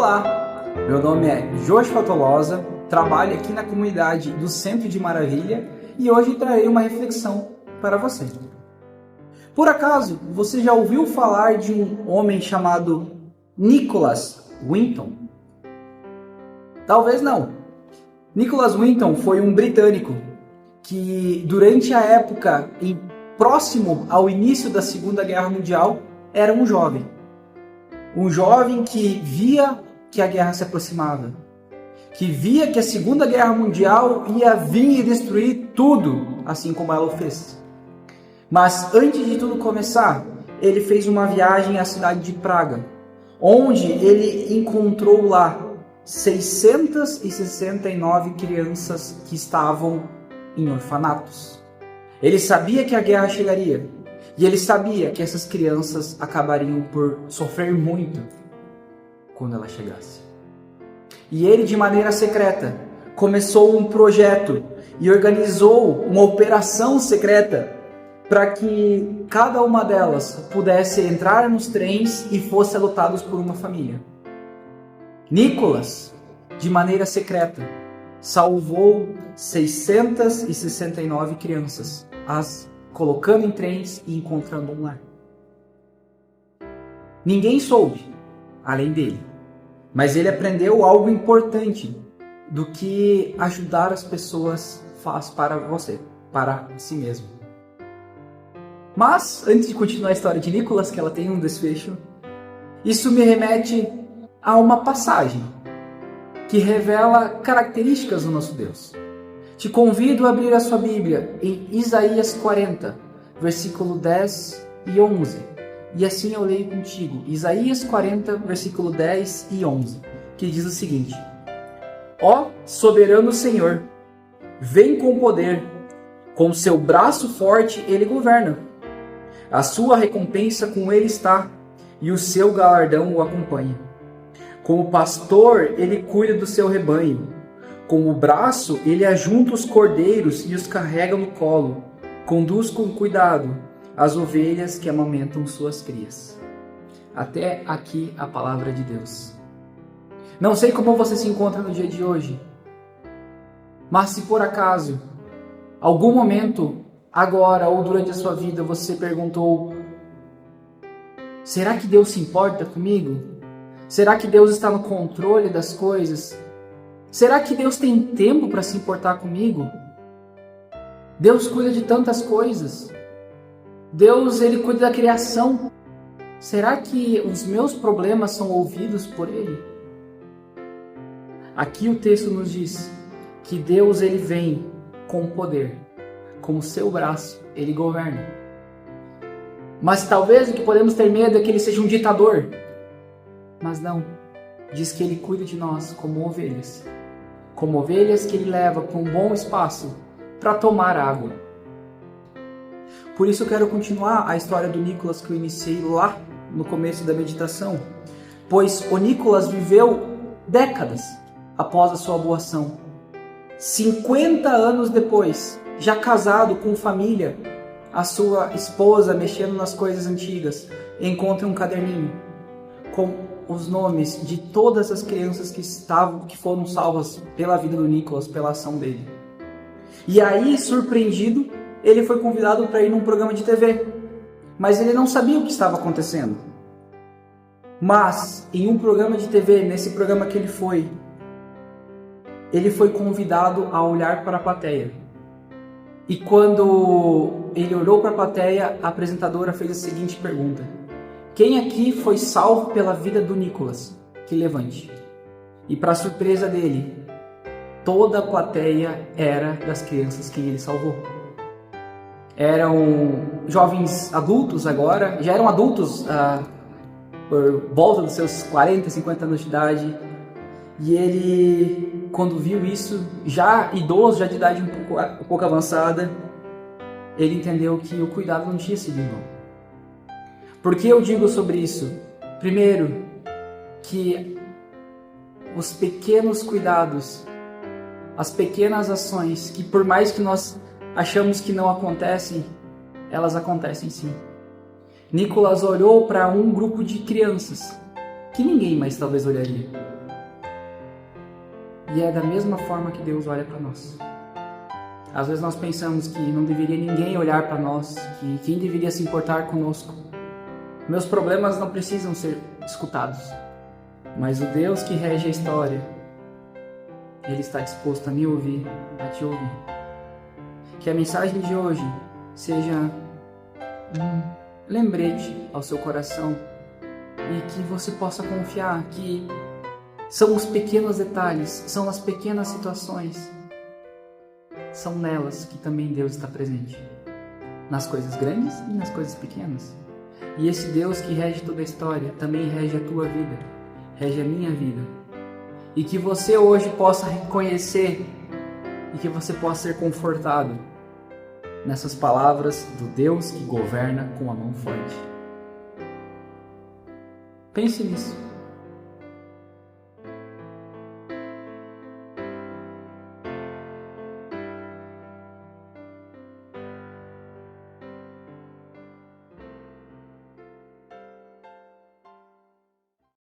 Olá, meu nome é Joshua Tolosa, trabalho aqui na comunidade do Centro de Maravilha e hoje trarei uma reflexão para você. Por acaso, você já ouviu falar de um homem chamado Nicholas Winton? Talvez não. Nicholas Winton foi um britânico que, durante a época próximo ao início da Segunda Guerra Mundial, era um jovem. Um jovem que via que a guerra se aproximava, que via que a Segunda Guerra Mundial ia vir e destruir tudo, assim como ela o fez. Mas antes de tudo começar, ele fez uma viagem à cidade de Praga, onde ele encontrou lá 669 crianças que estavam em orfanatos. Ele sabia que a guerra chegaria, e ele sabia que essas crianças acabariam por sofrer muito quando ela chegasse. E ele, de maneira secreta, começou um projeto e organizou uma operação secreta para que cada uma delas pudesse entrar nos trens e fosse adotados por uma família. Nicholas, de maneira secreta, salvou 669 crianças, as colocando em trens e encontrando um lar. Ninguém soube, além dele, mas ele aprendeu algo importante do que ajudar as pessoas faz para você, para si mesmo. Mas, antes de continuar a história de Nicholas, que ela tem um desfecho, isso me remete a uma passagem que revela características do nosso Deus. Te convido a abrir a sua Bíblia em Isaías 40, versículo 10 e 11. E assim eu leio contigo. Isaías 40, versículo 10 e 11, que diz o seguinte: Ó soberano Senhor, vem com poder, com seu braço forte ele governa. A sua recompensa com ele está, e o seu galardão o acompanha. Como pastor, ele cuida do seu rebanho. Com o braço, ele ajunta os cordeiros e os carrega no colo. Conduz com cuidado as ovelhas que amamentam suas crias. Até aqui a palavra de Deus. Não sei como você se encontra no dia de hoje, mas se por acaso, algum momento, agora ou durante a sua vida, você perguntou: será que Deus se importa comigo? Será que Deus está no controle das coisas? Será que Deus tem tempo para se importar comigo? Deus cuida de tantas coisas. Deus, ele cuida da criação. Será que os meus problemas são ouvidos por Ele? Aqui o texto nos diz que Deus, ele vem com poder. Com o seu braço, ele governa. Mas talvez o que podemos ter medo é que ele seja um ditador. Mas não. Diz que ele cuida de nós como ovelhas. Como ovelhas que ele leva para um bom espaço para tomar água. Por isso eu quero continuar a história do Nicholas que eu iniciei lá no começo da meditação. Pois o Nicholas viveu décadas após a sua boa ação. 50 anos depois, já casado com família, a sua esposa mexendo nas coisas antigas, encontra um caderninho com os nomes de todas as crianças que foram salvas pela vida do Nicholas, pela ação dele. E aí, surpreendido, ele foi convidado para ir num programa de TV, mas ele não sabia o que estava acontecendo. Mas, em um programa de TV, nesse programa que ele foi convidado a olhar para a plateia. E quando ele olhou para a plateia, a apresentadora fez a seguinte pergunta: quem aqui foi salvo pela vida do Nicholas? Que levante. E para surpresa dele, toda a plateia era das crianças que ele salvou. Eram jovens adultos agora, já eram adultos por volta dos seus 40, 50 anos de idade. E ele, quando viu isso, já idoso, já de idade um pouco avançada, ele entendeu que o cuidado não tinha sido em vão. Por que eu digo sobre isso? Primeiro, que os pequenos cuidados, as pequenas ações, que por mais que nós achamos que não acontecem, elas acontecem sim. Nicholas olhou para um grupo de crianças que ninguém mais talvez olharia. E é da mesma forma que Deus olha para nós. Às vezes nós pensamos que não deveria ninguém olhar para nós, que quem deveria se importar conosco. Meus problemas não precisam ser escutados, mas o Deus que rege a história, Ele está disposto a me ouvir, a te ouvir. Que a mensagem de hoje seja um lembrete ao seu coração e que você possa confiar que são os pequenos detalhes, são as pequenas situações, são nelas que também Deus está presente, nas coisas grandes e nas coisas pequenas. E esse Deus que rege toda a história também rege a tua vida, rege a minha vida. E que você hoje possa reconhecer e que você possa ser confortado nessas palavras do Deus que governa com a mão forte. Pense nisso.